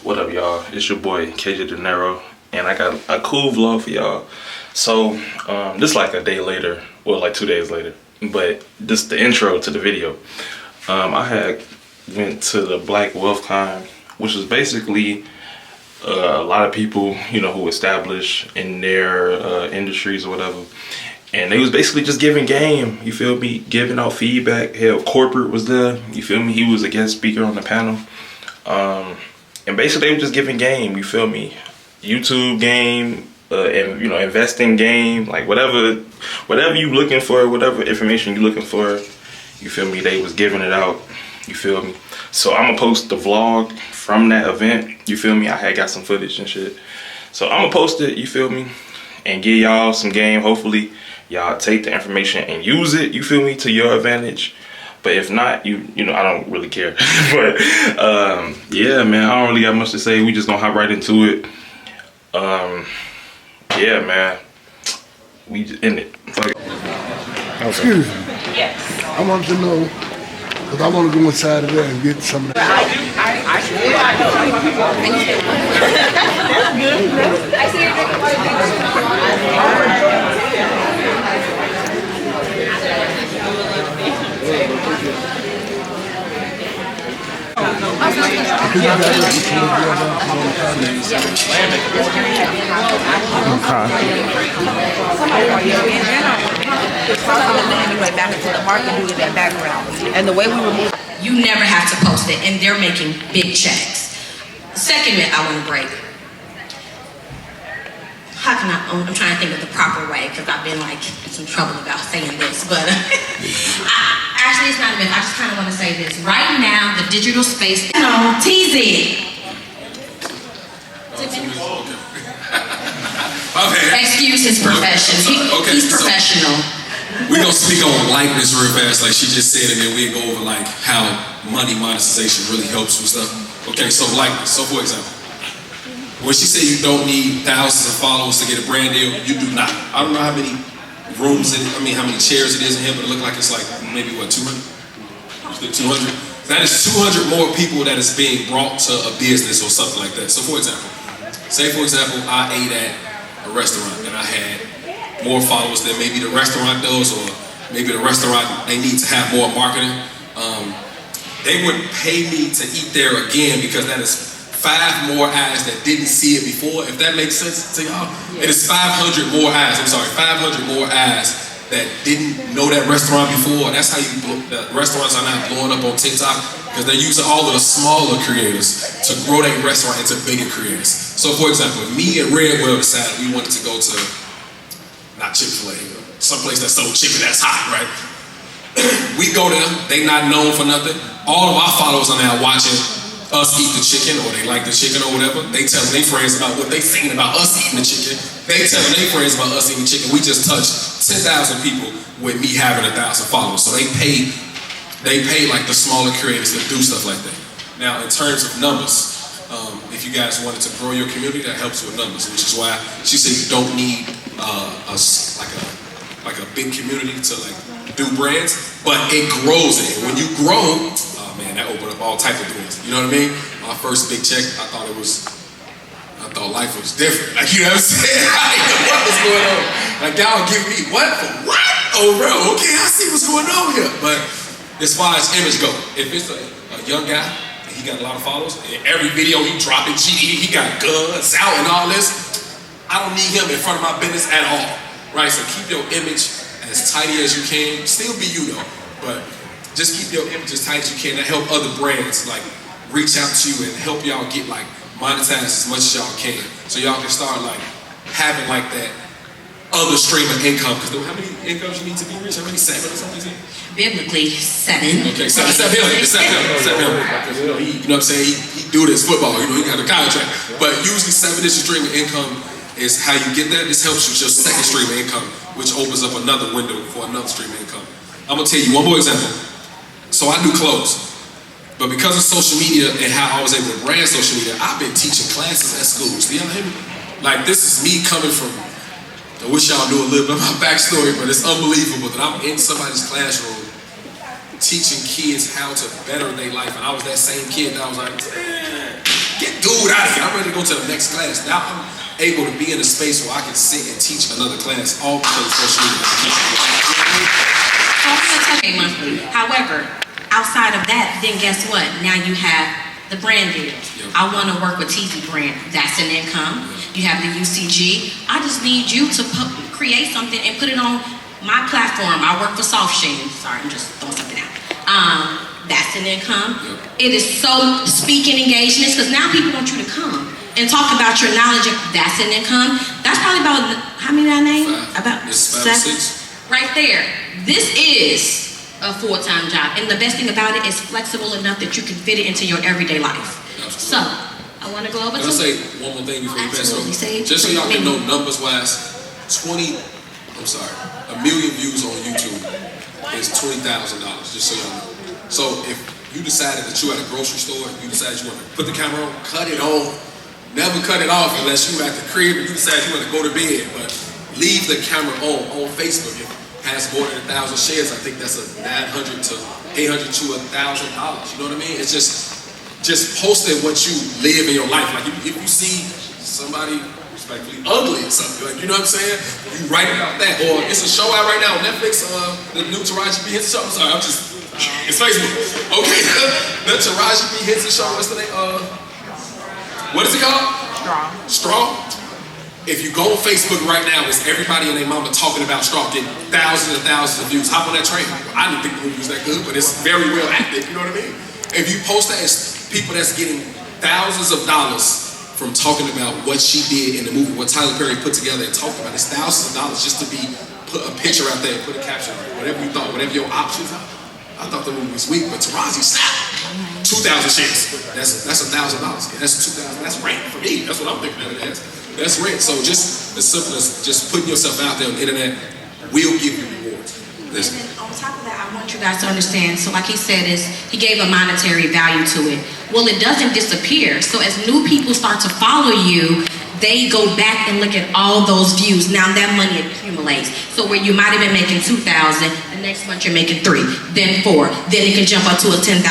What up, y'all? It's your boy KJ Dinero, and I got a cool vlog for y'all. So this like a day later, well, like 2 days later, but this the intro to the video. I had went to the Black Wealth Con, which is basically a lot of people, you know, who establish in their industries or whatever, and they was basically just giving game, you feel me, giving out feedback. Hell, corporate was there, you feel me, he was a guest speaker on the panel. And basically they were just giving game, you feel me, YouTube game, and you know, investing game, like whatever you looking for, whatever information you looking for, you feel me, they was giving it out, you feel me. So I'm gonna post the vlog from that event, you feel me. I had got some footage and shit, so I'm gonna post it, you feel me, and give y'all some game. Hopefully y'all take the information and use it, you feel me, to your advantage. But if not, you know, I don't really care. But yeah, man, I don't really got much to say. We just gonna hop right into it. Yeah, man, we just in it. Fuck it. Excuse me. Yes. I want to know, because I want to go inside of there and get some of that. That's good. I see back into the market due to that background. And the way we remove, you never have to post it, and they're making big checks. Second myth I want to break. How can I'm trying to think of the proper way, because I've been like in some trouble about saying this, but actually it's not a myth. I just kind of want to say this. Right now, the digital space, TZ. Excuse his profession. He's professional. We're gonna speak on likeness real fast, like she just said, and then we'll go over like how money monetization really helps with stuff. Okay, so likeness. So for example, when she said you don't need thousands of followers to get a brand deal, you do not. I don't know how many rooms, how many chairs it is in here, but it look like it's like maybe what, 200? 200? That is 200 more people that is being brought to a business or something like that. So for example, I ate at a restaurant and I had more followers than maybe the restaurant does, or maybe the restaurant, they need to have more marketing. They would pay me to eat there again because that is 5 more eyes that didn't see it before, if that makes sense to y'all. It is 500 more eyes, 500 more eyes that didn't know that restaurant before. That's how the restaurants are now blowing up on TikTok, because they're using all of the smaller creators to grow their restaurant into bigger creators. So for example, me and Redwell decided we wanted to go to, not Chick-fil-A, someplace that sold chicken that's hot, right? We go there, they not known for nothing. All of our followers are now watching us eat the chicken, or they like the chicken or whatever. They telling their friends about what they thinking about us eating the chicken. They telling their friends about us eating chicken. We just touched 10,000 people with me having 1,000 followers. So they pay like the smaller creators to do stuff like that. Now, in terms of numbers, if you guys wanted to grow your community, that helps with numbers, which is why she said you don't need like a big community to like do brands, but it grows it. When you grow, oh man, that opened up all type of doors. You know what I mean? My first big check, I thought life was different. Like, you know what I'm saying? I didn't know what was going on. Like, y'all give me what for what? Oh, bro, okay, I see what's going on here. But as far as image go, if it's a young guy and he got a lot of followers, and every video he dropping GE, he got guns out and all this, I don't need him in front of my business at all, right? So keep your image as tidy as you can. Still be you though, but just keep your image as tight as you can to help other brands like reach out to you and help y'all get like monetized as much as y'all can, so y'all can start like having like that other stream of income. Because how many incomes you need to be rich? How many? 7 or something? Biblically, 7. Okay, 7 him. Because, you know, you know what I'm saying? He do this football. You know, he got a contract. But usually 7 is your stream of income. Is how you get that. This helps with your second stream of income, which opens up another window for another stream of income. I'm gonna tell you one more example. So I do clothes, but because of social media and how I was able to brand social media, I've been teaching classes at schools. Do y'all hear me? Like, this is me coming from, I wish y'all knew a little bit of my backstory, but it's unbelievable that I'm in somebody's classroom teaching kids how to better their life. And I was that same kid that I was like, do dude out of here. I'm ready to go to the next class. Now I'm able to be in a space where I can sit and teach another class, all because of social media. Monthly. However, outside of that, then guess what? Now you have the brand deals. Yep. I want to work with TZ brand. That's an income. You have the UCG. I just need you to create something and put it on my platform. I work for Soft Sheen. Sorry, I'm just throwing something out. That's an income. Yep. It is so speaking engagements because now people want you to come and talk about your knowledge. That's an income. That's probably about, how many I named? About 6. Right there. This is a full-time job, and the best thing about it is flexible enough that you can fit it into your everyday life. Absolutely. So, I want to go over Can I say one more thing before you pass it over? Just so y'all can know numbers-wise, a million views on YouTube is $20,000, just so y'all know. So if you decided that you at a grocery store, you decided you want to put the camera on, cut it on, never cut it off unless you at the crib and you decide you want to go to bed, but leave the camera on Facebook. If it has more than 1,000 shares, I think that's a $900 to $800 to $1,000. You know what I mean? It's just posting what you live in your life. Like if you see somebody respectfully ugly or something, like, you know what I'm saying? You write about that. Or it's a show out right now on Netflix, the new Taraji P. Henson show. I'm sorry, it's Facebook. Okay, the Taraji P. Henson show, what's the name? What is it called? Straw. If you go on Facebook right now, it's everybody and their mama talking about Straw, getting thousands and thousands of views. Hop on that train. I didn't think the movie was that good, but it's very well acted, you know what I mean? If you post that, it's people that's getting thousands of dollars from talking about what she did in the movie, what Tyler Perry put together and talked about. It's thousands of dollars just to put a picture out there, put a caption, whatever you thought, whatever your options are. I thought the movie was weak, but Taraji snapped. 2,000 shares. That's $1,000. Yeah, that's 2,000. That's rent for me. That's what I'm thinking of it as. That's rent. So just as simple as just putting yourself out there on the internet will give you rewards. Listen. And then on top of that, I want you guys to understand. So like he said, he gave a monetary value to it. Well, it doesn't disappear. So as new people start to follow you, they go back and look at all those views. Now that money accumulates. So where you might have been making $2,000, the next month you're making $3,000, then $4,000, then it can jump up to a $10,000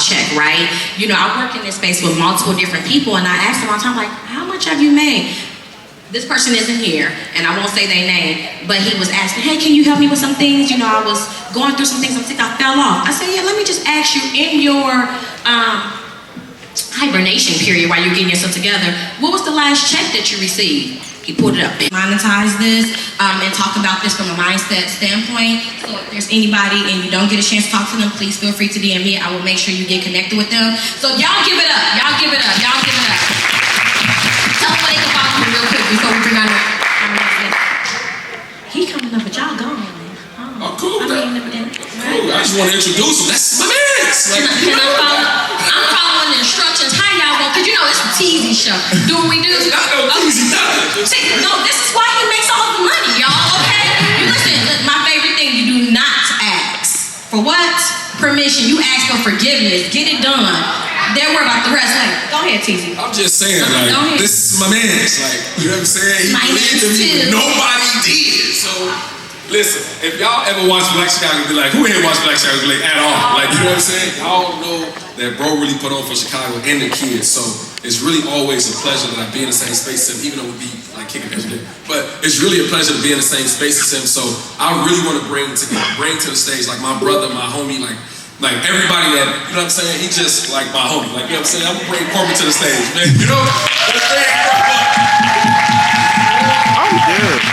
check, right? You know, I work in this space with multiple different people, and I ask them all the time, like, how much have you made? This person isn't here, and I won't say their name, but he was asking, hey, can you help me with some things? You know, I was going through some things, I think I fell off. I said, yeah, let me just ask you, in your hibernation period while you're getting yourself together, what was the last check that you received? He pulled it up. Monetize this and talk about this from a mindset standpoint. So if there's anybody and you don't get a chance to talk to them, please feel free to DM me. I will make sure you get connected with them. So y'all give it up. Y'all give it up. Y'all give it up. Tell them what they can follow me real quick before we bring on the... He coming up, but y'all gone. Oh, cool. Cool. I just want to introduce him. That's my man. I'm following the instructions. How y'all go? Because you know it's a TZ show. Do what we do. No, this is why he makes all the money, y'all. Okay? You listen. My favorite thing: you do not ask for what permission. You ask for forgiveness. Get it done. Then worry about the rest. Like, go ahead, TZ. I'm just saying, like, this is my man. Like, you know what I'm saying? He believed in me when nobody did. So. Listen, if y'all ever watch Black Chicago, be like, who here watch Black Chicago like, at all? Like, you know what I'm saying? Y'all know that bro really put on for Chicago and the kids. So it's really always a pleasure that I be in the same space as him, even though we be like kicking every day. But it's really a pleasure to be in the same space as him. So I really want to bring to the stage like my brother, my homie, like everybody that, you know what I'm saying? He just like my homie. Like, you know what I'm saying? I'm gonna bring Corbin to the stage, man. You know? I'm good.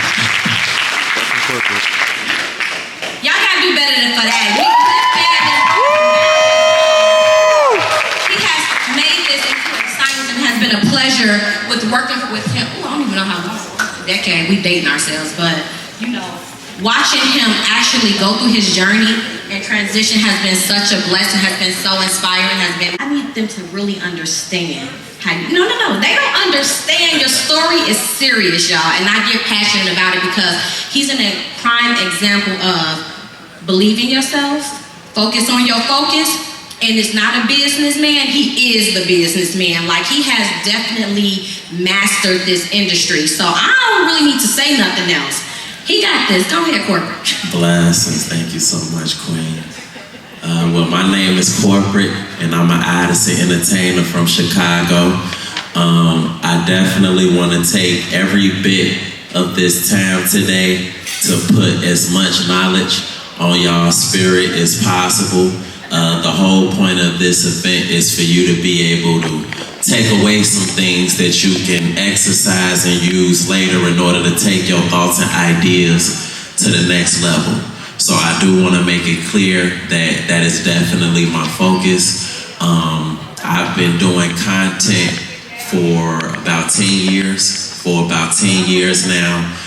Y'all gotta do better than for that. He has made this into exciting and has been a pleasure with working with him. Ooh, I don't even know how long. A decade, we dating ourselves, but you know, watching him actually go through his journey and transition has been such a blessing, has been so inspiring, I need them to really understand. No, they don't understand. Your story is serious, y'all, and I get passionate about it because he's a prime example of believe in yourself, focus on your focus, and it's not a businessman, he is the businessman. Like, he has definitely mastered this industry, so I don't really need to say nothing else. He got this. Go ahead, Corporate. Blessings. Thank you so much, Queen. Well, my name is Corporate, and I'm an artist and entertainer from Chicago. I definitely want to take every bit of this time today to put as much knowledge on y'all's spirit as possible. The whole point of this event is for you to be able to take away some things that you can exercise and use later in order to take your thoughts and ideas to the next level. So I do want to make it clear that that is definitely my focus. I've been doing content for about 10 years now.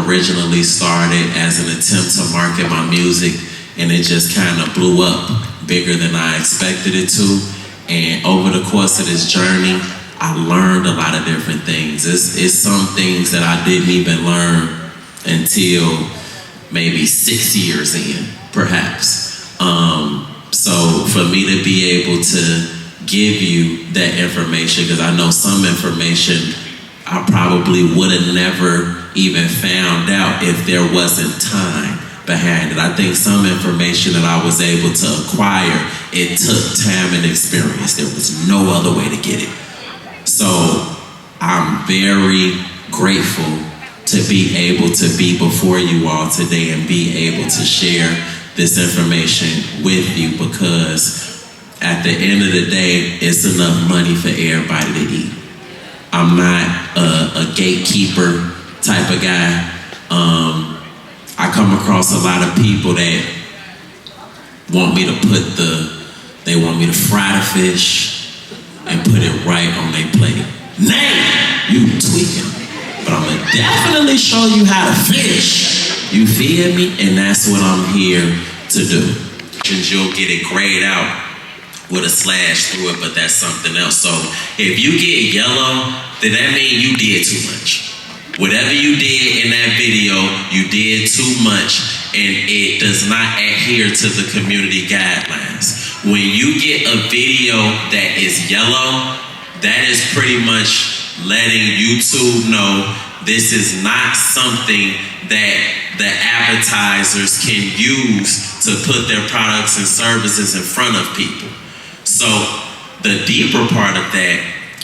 Originally started as an attempt to market my music, and it just kind of blew up bigger than I expected it to. And over the course of this journey, I learned a lot of different things. It's some things that I didn't even learn until maybe 6 years in, perhaps. So for me to be able to give you that information, because I know some information I probably would have never even found out if there wasn't time behind it. I think some information that I was able to acquire, it took time and experience. There was no other way to get it. So I'm very grateful to be able to be before you all today and be able to share this information with you, because at the end of the day, it's enough money for everybody to eat. I'm not a gatekeeper type of guy. I come across a lot of people that want me to they want me to fry the fish and put it right on their plate. Nah, you tweaking. But I'm gonna definitely show you how to fish. You feel me? And that's what I'm here to do. You'll get it grayed out with a slash through it, but that's something else. So if you get yellow, then that means you did too much. Whatever you did in that video, you did too much, and it does not adhere to the community guidelines. When you get a video that is yellow, that is pretty much letting YouTube know this is not something that the advertisers can use to put their products and services in front of people. So the deeper part of that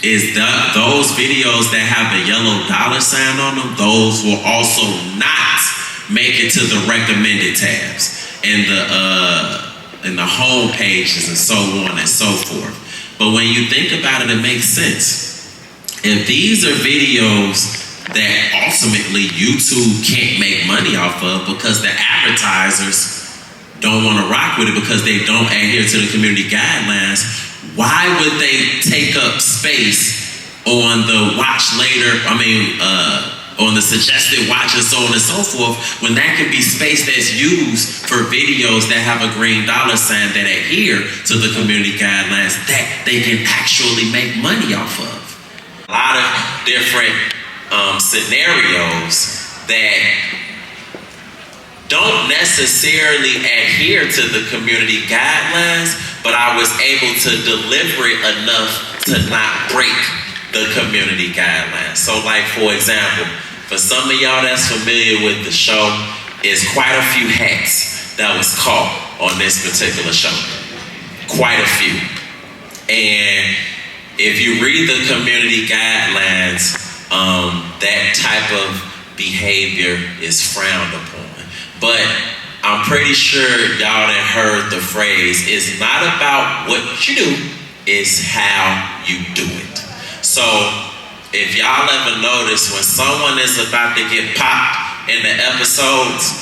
is those videos that have a yellow dollar sign on them, those will also not make it to the recommended tabs and the home pages and so on and so forth. But when you think about it, it makes sense. If these are videos that ultimately YouTube can't make money off of because the advertisers don't want to rock with it because they don't adhere to the community guidelines, why would they take up space on the watch later, on the suggested watch and so on and so forth, when that could be space that's used for videos that have a green dollar sign that adhere to the community guidelines that they can actually make money off of? A lot of different scenarios that don't necessarily adhere to the community guidelines, but I was able to deliver it enough to not break the community guidelines. So like, for example, for some of y'all that's familiar with the show, is quite a few hats that was caught on this particular show. Quite a few. And if you read the community guidelines, that type of behavior is frowned upon. But I'm pretty sure y'all that heard the phrase, it's not about what you do, it's how you do it. So if y'all ever notice when someone is about to get popped in the episodes,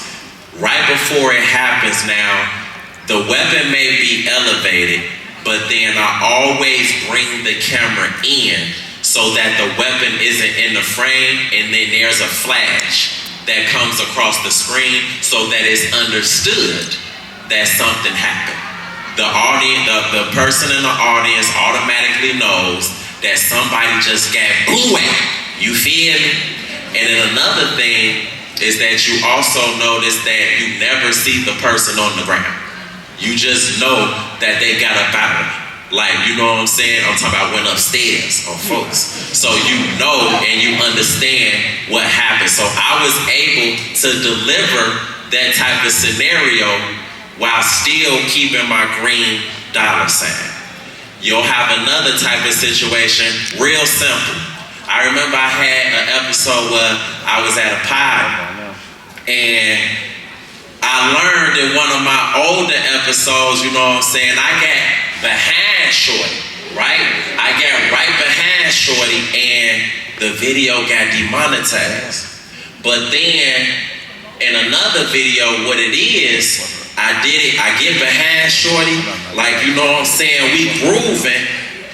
right before it happens now, the weapon may be elevated, but then I always bring the camera in so that the weapon isn't in the frame, and then there's a flash that comes across the screen so that it's understood that something happened. The person in the audience automatically knows that somebody just got blew at. You feel me? And then another thing is that you also notice that you never see the person on the ground. You just know that they got up out of it. Like, you know what I'm saying? I'm talking about went upstairs on folks. So you know and you understand what happened. So I was able to deliver that type of scenario while still keeping my green dollar sign. You'll have another type of situation, real simple. I remember I had an episode where I was at a party, and I learned in one of my older episodes, you know what I'm saying, I got behind Shorty, right? I got right behind Shorty, and the video got demonetized. But then, in another video, what it is, I get behind Shorty, like, you know what I'm saying, we grooving,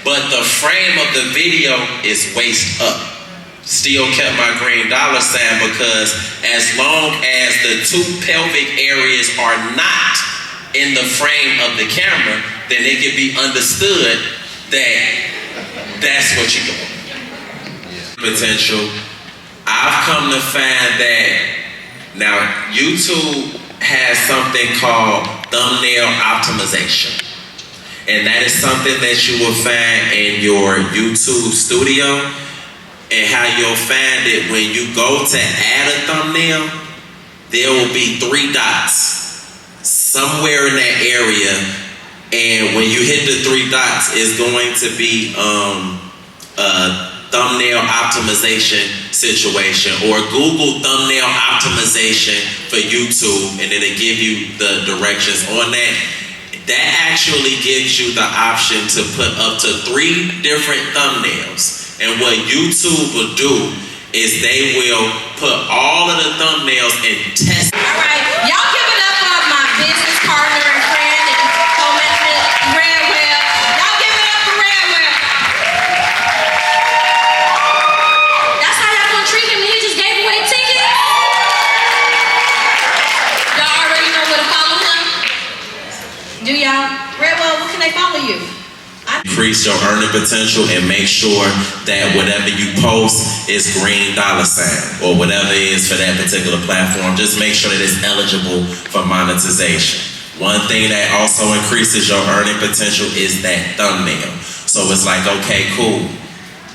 but the frame of the video is waist up. Still kept my green dollar sign, because as long as the two pelvic areas are not in the frame of the camera, then it can be understood that that's what you're doing. Potential. I've come to find that now YouTube has something called thumbnail optimization. And that is something that you will find in your YouTube studio. And how you'll find it, when you go to add a thumbnail, there will be 3 dots somewhere in that area. And when you hit the 3 dots, it's going to be a thumbnail optimization situation, or Google thumbnail optimization for YouTube, and it'll give you the directions on that. That actually gives you the option to put up to 3 different thumbnails. And what YouTube will do is they will put all of the thumbnails and test. All right, y'all give it up for my business partner and friend and co-management, Redwell. Y'all give it up for Redwell. That's how y'all gonna treat him. He just gave away tickets. Y'all already know where to follow him. Do y'all? Redwell, where can they follow you? Increase your earning potential and make sure that whatever you post is green dollar sign, or whatever it is for that particular platform. Just make sure that it's eligible for monetization. One thing that also increases your earning potential is that thumbnail. So it's like, okay, cool.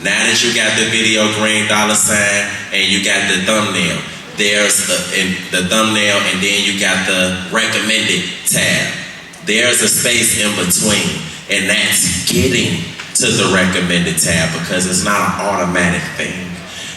Now that you got the video green dollar sign and you got the thumbnail, there's the thumbnail, and then you got the recommended tab. There's a space in between. And that's getting to the recommended tab, because it's not an automatic thing.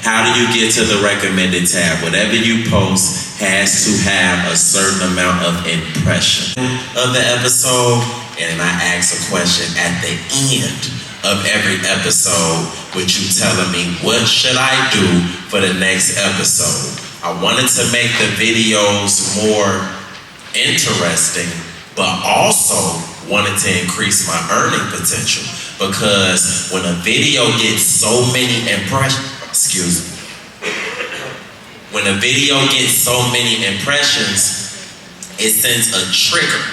How do you get to the recommended tab? Whatever you post has to have a certain amount of impression of the episode. And I ask a question at the end of every episode, with you telling me, what should I do for the next episode? I wanted to make the videos more interesting, but also wanted to increase my earning potential, because when a video gets so many impressions, when a video gets so many impressions, it sends a trigger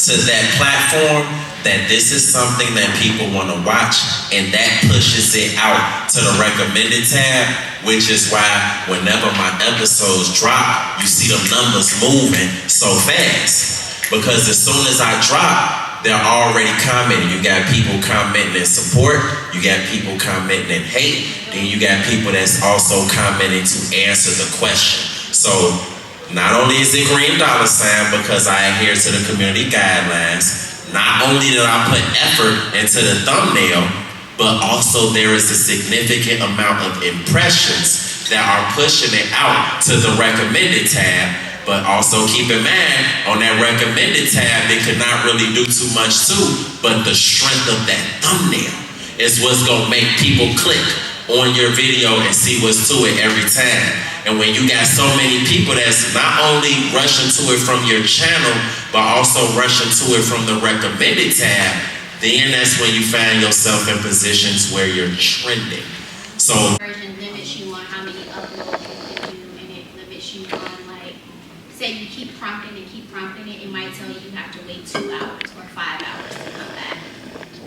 to that platform that this is something that people want to watch, and that pushes it out to the recommended tab, which is why whenever my episodes drop, you see them numbers moving so fast. Because as soon as I drop, they're already commenting. You got people commenting in support, you got people commenting in hate, then you got people that's also commenting to answer the question. So not only is it green dollar sign because I adhere to the community guidelines, not only did I put effort into the thumbnail, but also there is a significant amount of impressions that are pushing it out to the recommended tab. But also keep in mind, on that recommended tab, it could not really do too much too, but the strength of that thumbnail is what's gonna make people click on your video and see what's to it every time. And when you got so many people that's not only rushing to it from your channel, but also rushing to it from the recommended tab, then that's when you find yourself in positions where you're trending. So version limits you on how many uploads you can do, and it limits you on, like, say you keep prompting it, it might tell you have to wait 2 hours or 5 hours to come back.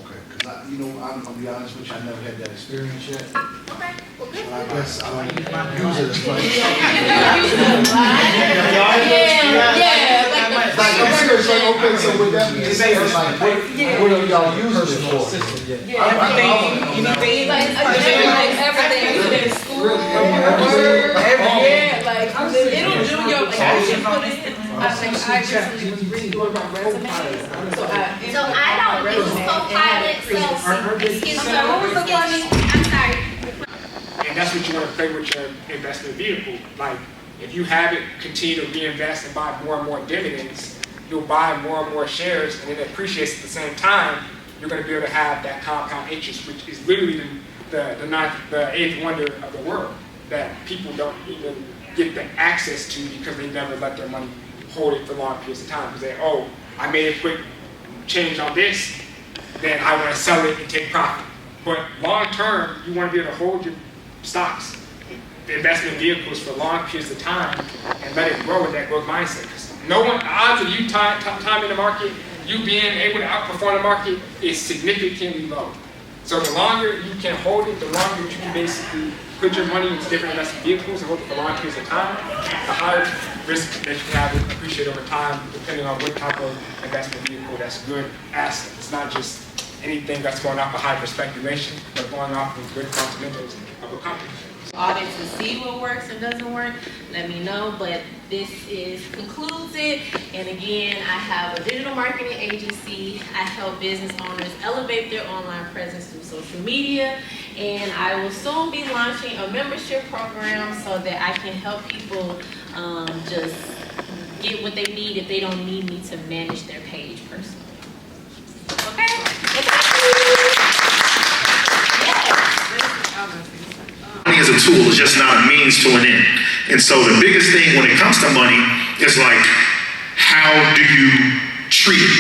Okay, because I'm gonna be honest with you, I never had that experience yet. Okay, well, good. I guess I don't use it as much. Like, I'm serious, like, okay, so with that being said, like, what are y'all using it for? Anything, like everything, school, Really, everything? like, it'll do your, like, you should put it I recently was redoing my resume, so I don't use Copilot, so, excuse me, what was the question? I'm sorry. And that's what you want to play with your investment vehicle. Like, if you have it, continue to reinvest and buy more and more dividends, you'll buy more and more shares, and it appreciates at the same time. You're going to be able to have that compound interest, which is literally the eighth wonder of the world that people don't even get the access to because they never let their money hold it for long periods of time. Because they, oh, I made a quick change on this, then I want to sell it and take profit. But long term, you want to be able to hold your stocks, the investment vehicles for long periods of time and let it grow with that growth mindset. Because no one, the odds of you time in the market, you being able to outperform the market is significantly low. So the longer you can hold it, the longer you can basically put your money into different investment vehicles and hold it for long periods of time, the higher risk that you can have it appreciate over time, depending on what type of investment vehicle that's good asset. It's not just anything that's going off of hyper speculation, but going off of good fundamentals of a company. Audit to see what works and doesn't work, let me know, but this concludes it. And again, I have a digital marketing agency. I help business owners elevate their online presence through social media, and I will soon be launching a membership program so that I can help people just get what they need if they don't need me to manage their page personally. Okay? Money as a tool is just not a means to an end. And so the biggest thing when it comes to money is like, how do you treat it?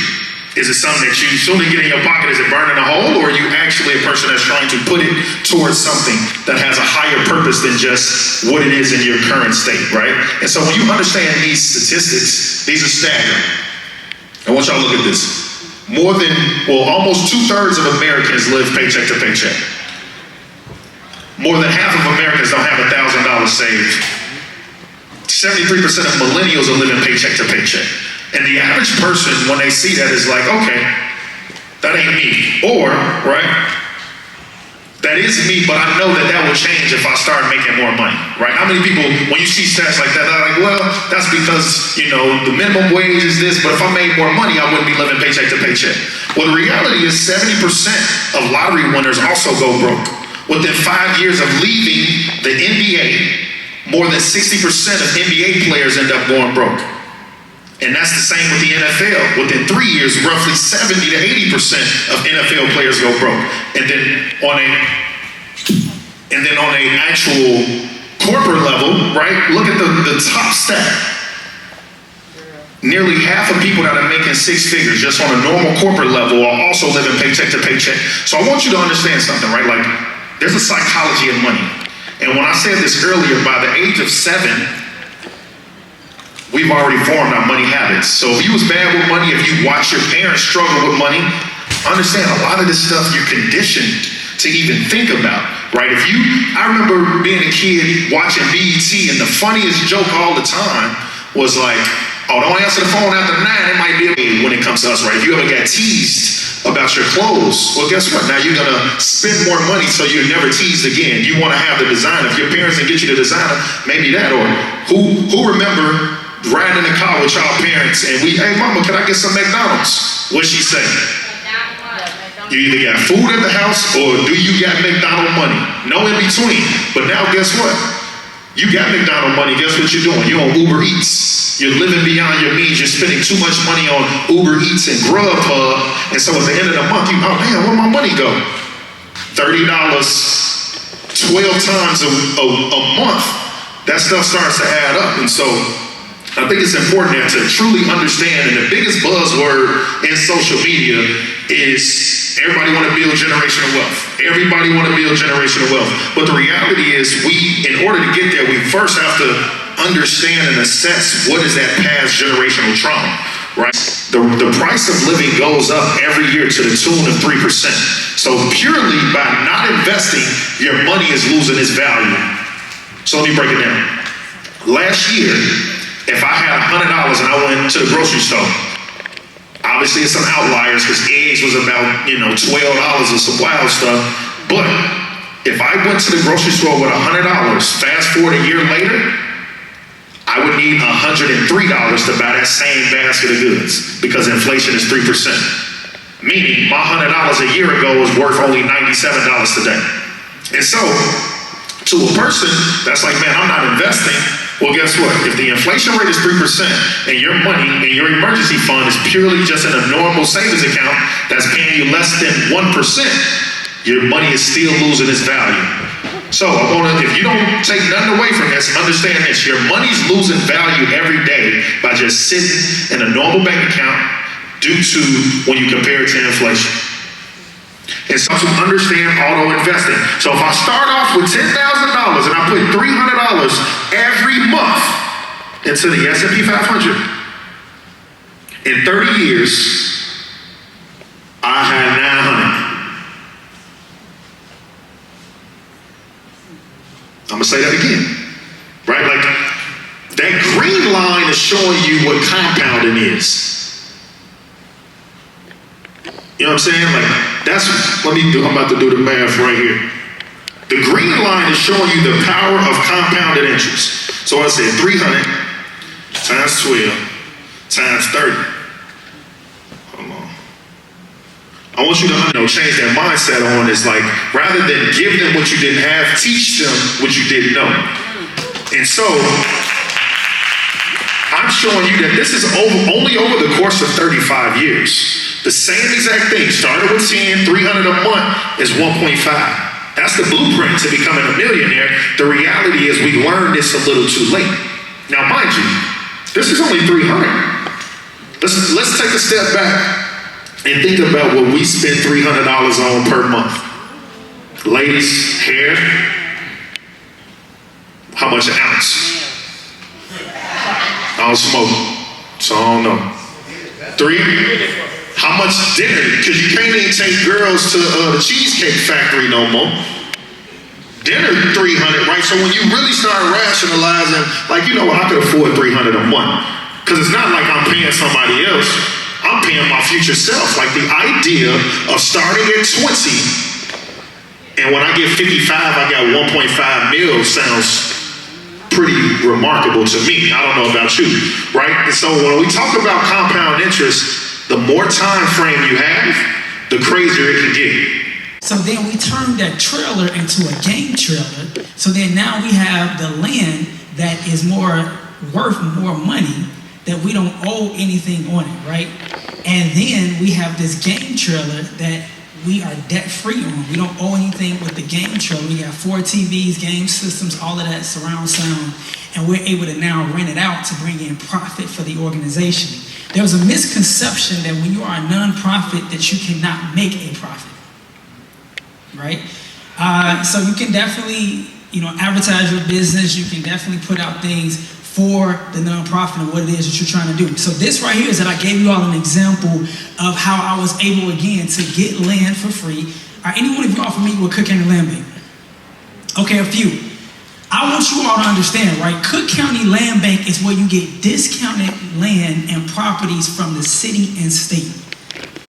Is it something that you soon get in your pocket, is it burning a hole, or are you actually a person that's trying to put it towards something that has a higher purpose than just what it is in your current state, right? And so when you understand these statistics, these are staggering. I want y'all to look at this. More than, well, almost 2/3 of Americans live paycheck to paycheck. More than half of Americans don't have $1,000 saved. 73% of millennials are living paycheck to paycheck. And the average person, when they see that, is like, okay, that ain't me. Or, right, that is me, but I know that that will change if I start making more money, right? How many people, when you see stats like that, they're like, well, that's because, you know, the minimum wage is this, but if I made more money, I wouldn't be living paycheck to paycheck. Well, the reality is 70% of lottery winners also go broke. Within 5 years of leaving the NBA, more than 60% of NBA players end up going broke. And that's the same with the NFL. Within 3 years, roughly 70 to 80% of NFL players go broke. And then on a actual corporate level, right? Look at the top stat. Nearly half of people that are making 6 figures just on a normal corporate level are also living paycheck to paycheck. So I want you to understand something, right? Like, there's a psychology of money. And when I said this earlier, by the age of 7, we've already formed our money habits. So if you was bad with money, if you watch your parents struggle with money, understand a lot of this stuff you're conditioned to even think about, right? I remember being a kid watching BET, and the funniest joke all the time was like, oh, don't answer the phone after 9, it might be a when it comes to us, right? If you ever got teased about your clothes, well, guess what? Now you're gonna spend more money so you're never teased again. You wanna have the designer. If your parents didn't get you the designer, maybe that. Or who remember riding in the car with y'all parents and hey mama, can I get some McDonald's? What'd she say? You either got food at the house or do you got McDonald's money? No in between. But now guess what? You got McDonald's money, guess what you're doing? You're on Uber Eats. You're living beyond your means. You're spending too much money on Uber Eats and Grubhub. And so at the end of the month, oh man, where'd my money go? $30, 12 times a month. That stuff starts to add up. And so I think it's important to truly understand, and the biggest buzzword in social media is everybody want to build generational wealth. Everybody want to build generational wealth. But the reality is in order to get there, we first have to understand and assess what is that past generational trauma, right? The price of living goes up every year to the tune of 3%. So purely by not investing, your money is losing its value. So let me break it down. Last year, if I had $100 and I went to the grocery store, obviously it's some outliers because eggs was about, $12 or some wild stuff. But if I went to the grocery store with $100, fast forward a year later, I I would need $103 to buy that same basket of goods because inflation is 3%. Meaning my $100 a year ago was worth only $97 today. And so, to a person that's like, man, I'm not investing. Well, guess what? If the inflation rate is 3% and your money in your emergency fund is purely just in a normal savings account that's paying you less than 1%, your money is still losing its value. So if you don't take nothing away from this, understand this: your money's losing value every day by just sitting in a normal bank account due to when you compare it to inflation. And so to understand auto investing. So if I start off with $10,000 and I put $300 every month into the S&P 500, in 30 years, I had 900. I'm gonna say that again, right? Like that green line is showing you what compounding is. You know what I'm saying? Like I'm about to do the math right here. The green line is showing you the power of compounded interest. So I said 300 times 12 times 30. Hold on. I want you to change their mindset on is like, rather than give them what you didn't have, teach them what you didn't know. And so I'm showing you that this is only over the course of 35 years. The same exact thing, started with 10, 300 a month is 1.5. That's the blueprint to becoming a millionaire. The reality is we learned this a little too late. Now, mind you, this is only 300. Let's take a step back and think about what we spend $300 on per month. Ladies, hair, how much an ounce? I don't smoke, so I don't know. 3? How much dinner? Because you can't even take girls to the Cheesecake Factory no more. Dinner $300, right? So when you really start rationalizing, like, you know what, I could afford $300 a month. Because it's not like I'm paying somebody else. I'm paying my future self. Like the idea of starting at 20, and when I get 55, I got 1.5 mil sounds pretty remarkable to me. I don't know about you, right? And so when we talk about compound interest, the more time frame you have, the crazier it can get. So then we turned that trailer into a game trailer. So then now we have the land that is worth more money, that we don't owe anything on it, right? And then we have this game trailer that we are debt free on. We don't owe anything with the game trailer. We got 4 TVs, game systems, all of that surround sound, and we're able to now rent it out to bring in profit for the organization. There was a misconception that when you are a nonprofit that you cannot make a profit, right? So you can definitely, advertise your business. You can definitely put out things for the nonprofit and what it is that you're trying to do. So this right here is that I gave you all an example of how I was able, again, to get land for free. Are any one of you all familiar with Cook County Land Bank? Okay, a few. I want you all to understand, right? Cook County Land Bank is where you get discounted land and properties from the city and state.